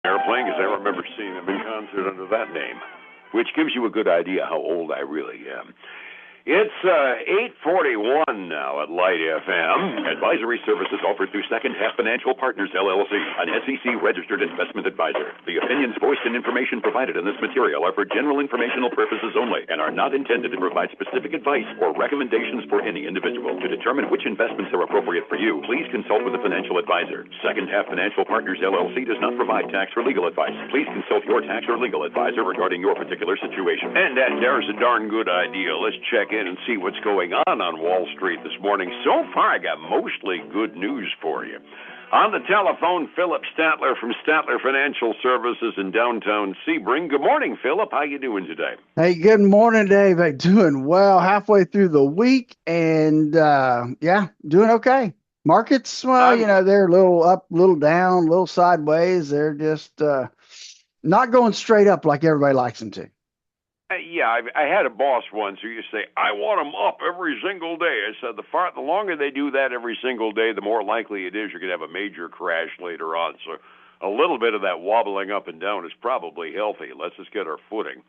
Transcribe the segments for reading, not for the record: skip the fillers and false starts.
Airplane, because I remember seeing them in concert under that name, which gives you a good idea how old I really am. It's 8:41 now at Light FM. Advisory services offered through Second Half Financial Partners, LLC, an SEC-registered investment advisor. The opinions voiced and information provided in this material are for general informational purposes only and are not intended to provide specific advice or recommendations for any individual. To determine which investments are appropriate for you, please consult with a financial advisor. Second Half Financial Partners, LLC does not provide tax or legal advice. Please consult your tax or legal advisor regarding your particular situation. And there's a darn good idea. Let's check in and see what's going on Wall Street this morning. So far, I got mostly good news for you. On the telephone, Philip Statler from Statler Financial Services in downtown Sebring. Good morning, Philip. How you doing today? Hey, good morning, Dave. Hey, doing well. Halfway through the week, and doing okay. Markets, well, they're a little up, a little down, a little sideways. They're just not going straight up like everybody likes them to. I had a boss once who used to say, I want them up every single day. I said, the longer they do that every single day, the more likely it is you're going to have a major crash later on. So a little bit of that wobbling up and down is probably healthy. Let's just get our footing.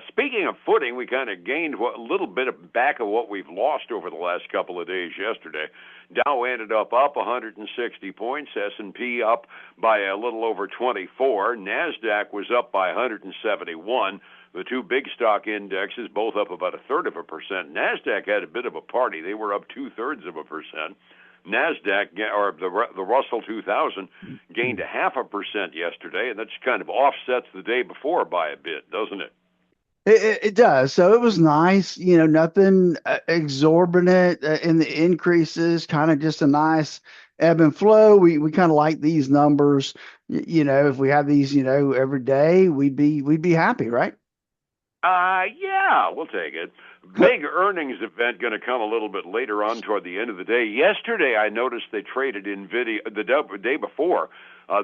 Speaking of footing, we kind of gained a little bit back of what we've lost over the last couple of days yesterday. Dow ended up 160 points, S&P up by a little over 24, NASDAQ was up by 171. The two big stock indexes both up about 1/3%. NASDAQ had a bit of a party. They were up 2/3%. NASDAQ, or the Russell 2000, gained 0.5% yesterday, and that kind of offsets the day before by a bit, doesn't it? It does. So it was nice, nothing exorbitant in the increases, kind of just a nice ebb and flow. We kind of like these numbers. If we have these, every day, we'd be happy, right? Yeah, we'll take it. Big earnings event going to come a little bit later on toward the end of the day. Yesterday, I noticed they traded NVIDIA, the day before,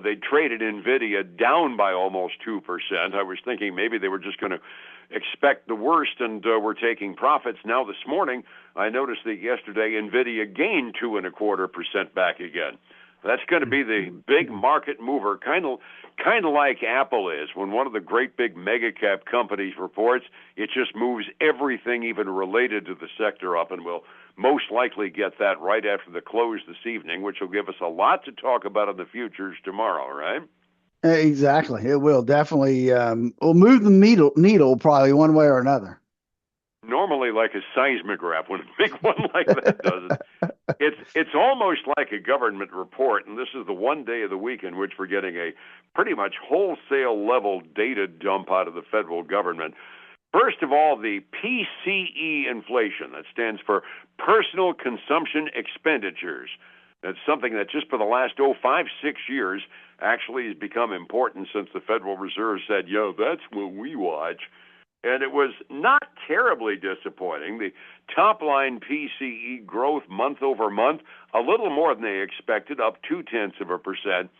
they traded NVIDIA down by almost 2%. I was thinking maybe they were just going to expect the worst and were taking profits. Now this morning, I noticed that yesterday NVIDIA gained 2.25% back again. That's going to be the big market mover, kind of like Apple is. When one of the great big mega cap companies reports, it just moves everything even related to the sector up, and we'll most likely get that right after the close this evening, which will give us a lot to talk about in the futures tomorrow, right? Exactly. It will definitely will move the needle probably one way or another. Normally like a seismograph when a big one like that does it. It's almost like a government report, and this is the one day of the week in which we're getting a pretty much wholesale level data dump out of the federal government. First of all, the PCE inflation, that stands for Personal Consumption Expenditures. That's something that just for the last 5-6 years actually has become important since the Federal Reserve said, that's what we watch. And it was not terribly disappointing. The top-line PCE growth month over month, a little more than they expected, up 0.2%.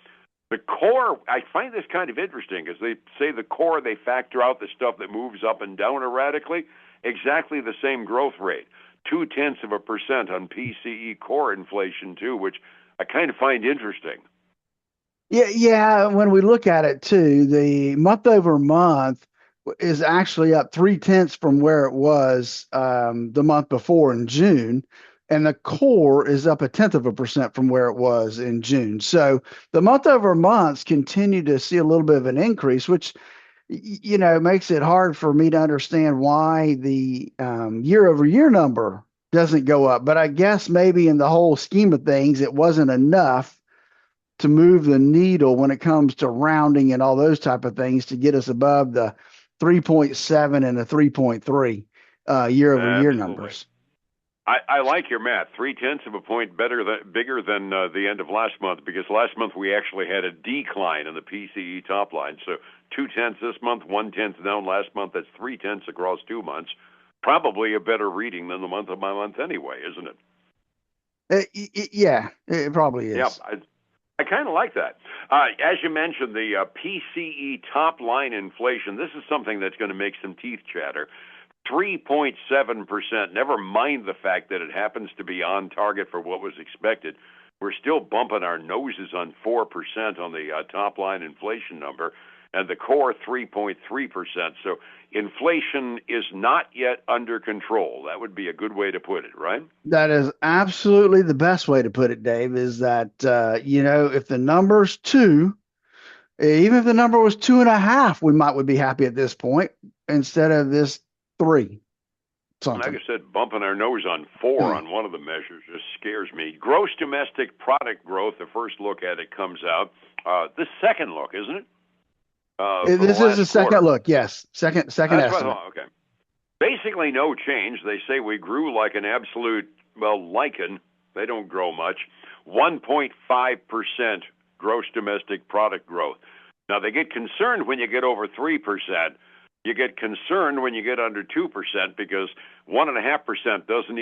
The core, I find this kind of interesting, because they say the core, they factor out the stuff that moves up and down erratically, exactly the same growth rate, 0.2% on PCE core inflation, too, which I kind of find interesting. Yeah. When we look at it, too, the month over month is actually up 0.3 from where it was the month before in June, and the core is up 0.1% from where it was in June. So the month over months continue to see a little bit of an increase, which makes it hard for me to understand why the year over year number doesn't go up. But I guess maybe in the whole scheme of things, it wasn't enough to move the needle when it comes to rounding and all those type of things to get us above the 3.7 and a 3.3 year-over-year numbers. I like your math. 0.3 of a point bigger than the end of last month, because last month we actually had a decline in the PCE top line. So 0.2 this month, 0.1 down last month. That's 0.3 across 2 months. Probably a better reading than the month of my month anyway, isn't it? Yeah, it probably is. Yeah, I kind of like that. As you mentioned, the PCE top-line inflation, this is something that's going to make some teeth chatter. 3.7%, never mind the fact that it happens to be on target for what was expected. We're still bumping our noses on 4% on the top line inflation number, and the core 3.3%. So inflation is not yet under control. That would be a good way to put it, right? That is absolutely the best way to put it, Dave, is that, if the number's two, even if the number was 2.5, would be happy at this point instead of this three Like something. I said, bumping our nose on 4 on one of the measures just scares me. Gross domestic product growth, the first look at it comes out. The second look, isn't it? For the This is the last second quarter. look. Yes. Second That's what I estimate. thought. Okay. Basically, no change. They say we grew like an absolute, well, lichen. They don't grow much. 1.5% gross domestic product growth. Now, they get concerned when you get over 3%. You get concerned when you get under 2% because 1.5% doesn't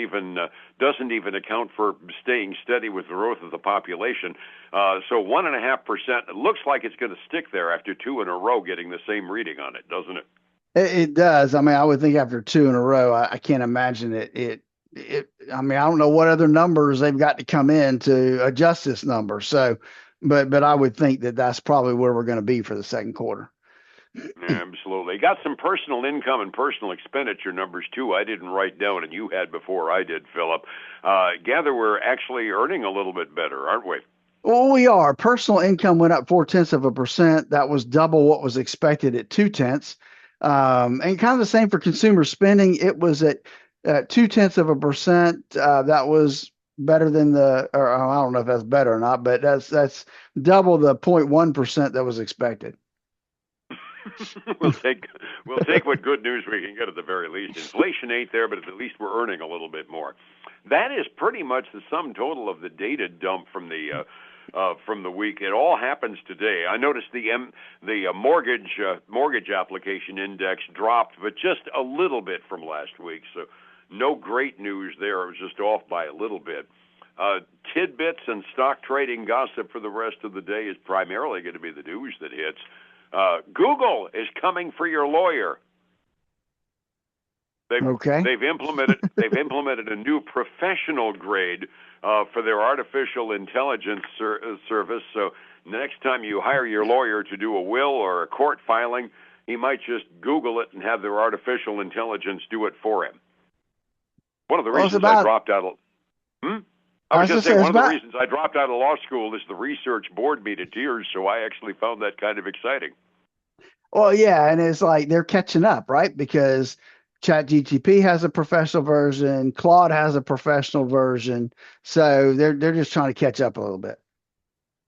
even account for staying steady with the growth of the population. So 1.5%, it looks like it's going to stick there after two in a row getting the same reading on it, doesn't it? It does. I mean, I would think after two in a row, I can't imagine I mean, I don't know what other numbers they've got to come in to adjust this number. So, but I would think that that's probably where we're going to be for the second quarter. Absolutely. Got some personal income and personal expenditure numbers, too, I didn't write down, and you had before I did, Philip. Gather we're actually earning a little bit better, aren't we? Well, we are. Personal income went up 0.4%. That was double what was expected at 0.2. And kind of the same for consumer spending. It was at 0.2%. That was better than or I don't know if that's better or not, but that's double the 0.1% that was expected. we'll take what good news we can get at the very least. Inflation ain't there, but at least we're earning a little bit more. That is pretty much the sum total of the data dump from the week. It all happens today. I noticed the mortgage application index dropped, but just a little bit from last week. So no great news there. It was just off by a little bit. Tidbits and stock trading gossip for the rest of the day is primarily going to be the news that hits. Google is coming for your lawyer. They've implemented a new professional grade for their artificial intelligence service. So next time you hire your lawyer to do a will or a court filing, he might just Google it and have their artificial intelligence do it for him. One of the reasons I dropped out of I was going to say one of the reasons I dropped out of law school is the research bored me to tears, so I actually found that kind of exciting. Well, yeah, and it's like they're catching up, right? Because ChatGPT has a professional version, Claude has a professional version, so they're just trying to catch up a little bit.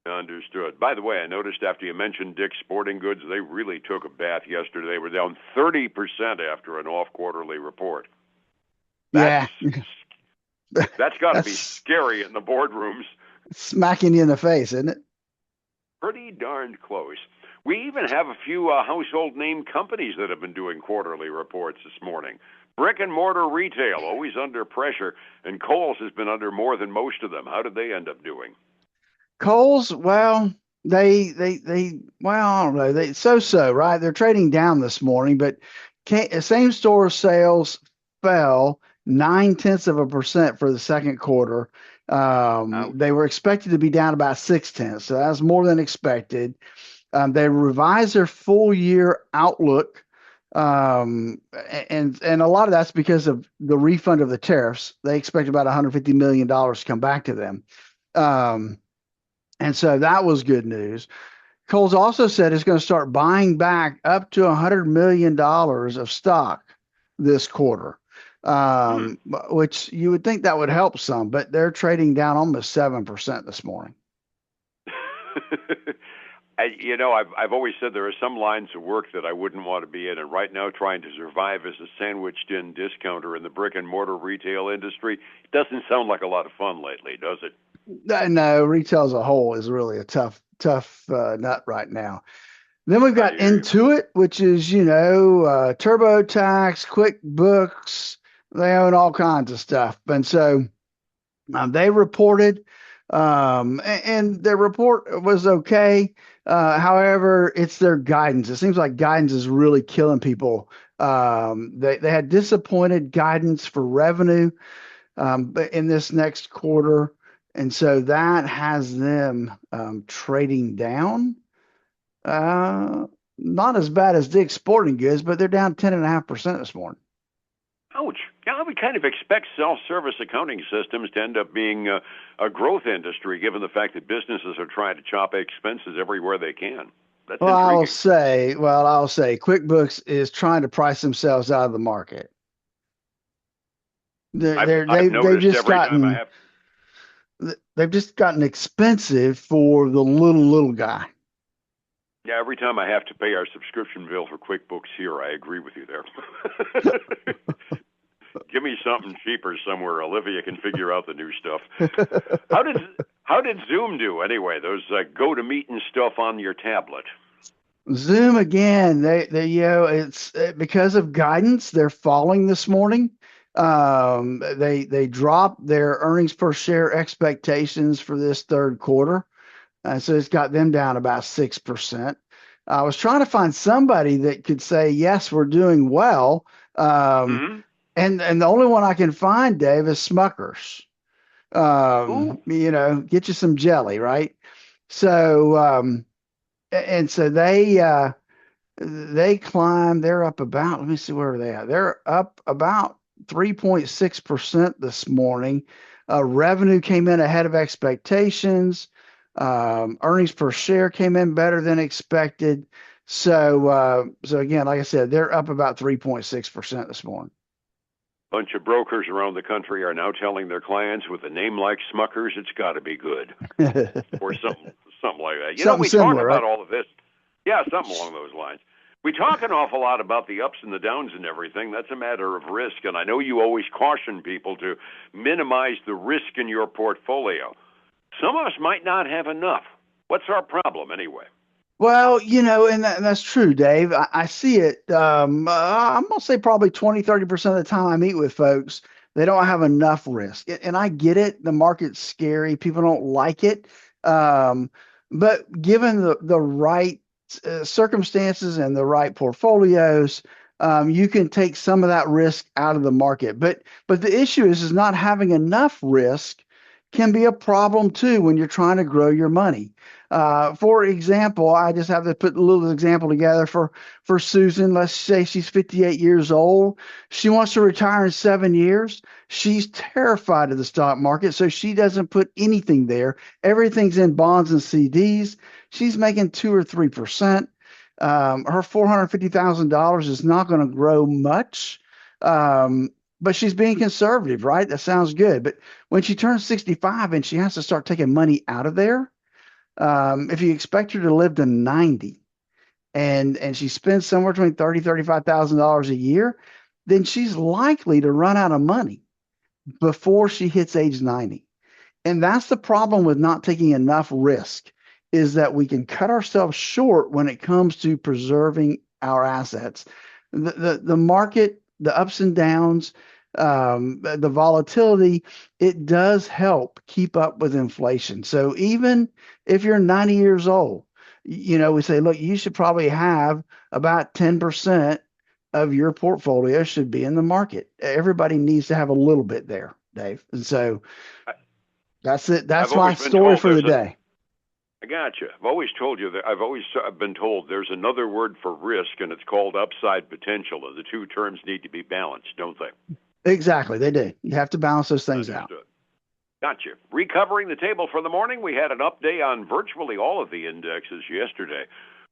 Understood. By the way, I noticed after you mentioned Dick's Sporting Goods, they really took a bath yesterday. They were down 30% after an off-quarterly report. That's got to be scary in the boardrooms. Smacking you in the face, isn't it? Pretty darned close. We even have a few household name companies that have been doing quarterly reports this morning. Brick and mortar retail, always under pressure, and Kohl's has been under more than most of them. How did they end up doing? Kohl's, well, I don't know. So, right? They're trading down this morning, but same store sales fell 0.9% for the second quarter. They were expected to be down about 0.6, so that's more than expected. They revised their full year outlook, and a lot of that's because of the refund of the tariffs. They expect about $150 million to come back to them, and so that was good news. Kohl's also said it's going to start buying back up to $100 million of stock this quarter, which you would think that would help some, but they're trading down almost 7% this morning. I've always said there are some lines of work that I wouldn't want to be in, and right now trying to survive as a sandwiched-in discounter in the brick-and-mortar retail industry doesn't sound like a lot of fun lately, does it? No, retail as a whole is really a tough nut right now. Then we've got Intuit, which is, TurboTax, QuickBooks. They own all kinds of stuff. And so they reported, and their report was okay. However, it's their guidance. It seems like guidance is really killing people. They had disappointed guidance for revenue in this next quarter. And so that has them trading down. Uh, Not as bad as Dick's Sporting Goods, but they're down 10.5% this morning. Ouch. Yeah, we kind of expect self-service accounting systems to end up being a growth industry, given the fact that businesses are trying to chop expenses everywhere they can. That's intriguing. I'll say QuickBooks is trying to price themselves out of the market. I've noticed every time I have. They've just gotten expensive for the little guy. Yeah, every time I have to pay our subscription bill for QuickBooks here, I agree with you there. Give me something cheaper somewhere. Olivia can figure out the new stuff. How did Zoom do anyway? Those go-to-meeting stuff on your tablet. Zoom again. It's because of guidance. They're falling this morning. They dropped their earnings per share expectations for this third quarter, so it's got them down about 6%. I was trying to find somebody that could say yes, we're doing well. Mm-hmm. And the only one I can find, Dave, is Smuckers. Ooh. Get you some jelly, right? So and so they climb. They're up about. Let me see where they are. They're up about 3.6% this morning. Revenue came in ahead of expectations. Earnings per share came in better than expected. So again, like I said, they're up about 3.6% this morning. Bunch of brokers around the country are now telling their clients with a name like Smuckers, it's got to be good, or something like that. Something We similar, talk about right? all of this. Yeah, something along those lines. We talk an awful lot about the ups and the downs and everything. That's a matter of risk, and I know you always caution people to minimize the risk in your portfolio. Some of us might not have enough. What's our problem anyway? Well, and that's true, Dave. I see it. I'm going to say probably 20-30% of the time I meet with folks, they don't have enough risk. And I get it. The market's scary. People don't like it. Um, but given the right circumstances and the right portfolios, you can take some of that risk out of the market. But the issue is not having enough risk can be a problem too when you're trying to grow your money. For example, I just have to put a little example together for Susan. Let's say she's 58 years old. She wants to retire in 7 years. She's terrified of the stock market, so she doesn't put anything there. Everything's in bonds and CDs. She's making 2 or 3%. Her $450,000 is not going to grow much. But she's being conservative, right? That sounds good. But when she turns 65 and she has to start taking money out of there, if you expect her to live to 90 and she spends somewhere between $35,000 a year, then she's likely to run out of money before she hits age 90. And that's the problem with not taking enough risk, is that we can cut ourselves short when it comes to preserving our assets. The market, the ups and downs, the volatility, it does help keep up with inflation. So even if you're 90 years old, we say, look, you should probably have about 10% of your portfolio should be in the market. Everybody needs to have a little bit there, Dave. And so that's it. That's my story for the day. I got you. I've always told you that I've been told there's another word for risk, and it's called upside potential, and the two terms need to be balanced, don't they? Exactly, they do. You have to balance those things Understood. out. Gotcha. Recovering the table for the morning, we had an update on virtually all of the indexes yesterday,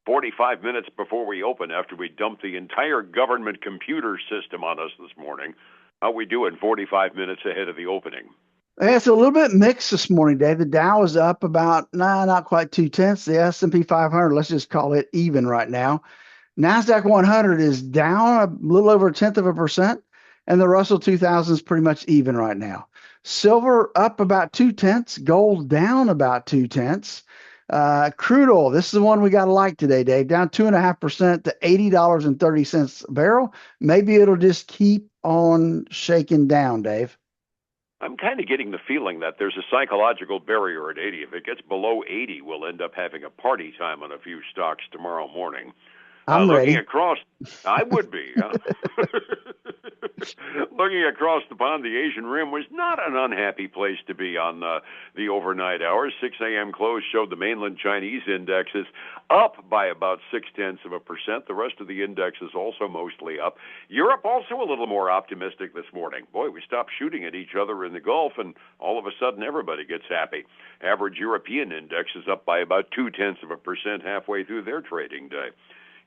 45 minutes before we opened, after we dumped the entire government computer system on us this morning. How we doing 45 minutes ahead of the opening? It's a little bit mixed this morning, Dave. The Dow is up about, not quite 0.2. The S&P 500, let's just call it even right now. NASDAQ 100 is down a little over 0.1%, and the Russell 2000 is pretty much even right now. Silver up about 0.2. Gold down about 0.2. Crude oil, this is the one we got to like today, Dave, down 2.5% to $80.30 a barrel. Maybe it'll just keep on shaking down, Dave. I'm kind of getting the feeling that there's a psychological barrier at 80. If it gets below 80, we'll end up having a party time on a few stocks tomorrow morning. I'm ready. Across, I would be. Looking across the pond, the Asian Rim was not an unhappy place to be on the overnight hours. 6 a.m. close showed the mainland Chinese indexes up by about 0.6%. The rest of the index is also mostly up. Europe also a little more optimistic this morning. Boy, we stopped shooting at each other in the Gulf, and all of a sudden everybody gets happy. Average European index is up by about 0.2% halfway through their trading day.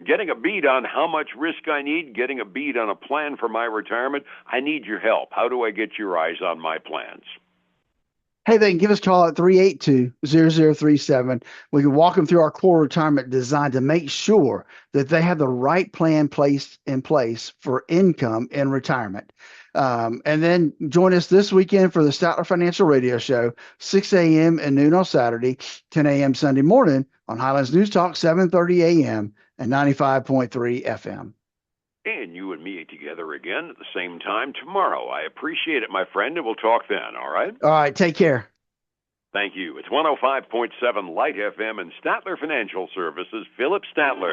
Getting a beat on how much risk I need, getting a beat on a plan for my retirement, I need your help. How do I get your eyes on my plans? Hey, they can give us a call at 382-0037. We can walk them through our core retirement design to make sure that they have the right plan placed in place for income in retirement. And then join us this weekend for the Statler Financial Radio Show, 6 a.m. and noon on Saturday, 10 a.m. Sunday morning on Highlands News Talk, 7:30 a.m. and 95.3 FM. And you and me together again at the same time tomorrow. I appreciate it, my friend, and we'll talk then, all right? All right, take care. Thank you. It's 105.7 Light FM and Statler Financial Services, Philip Statler.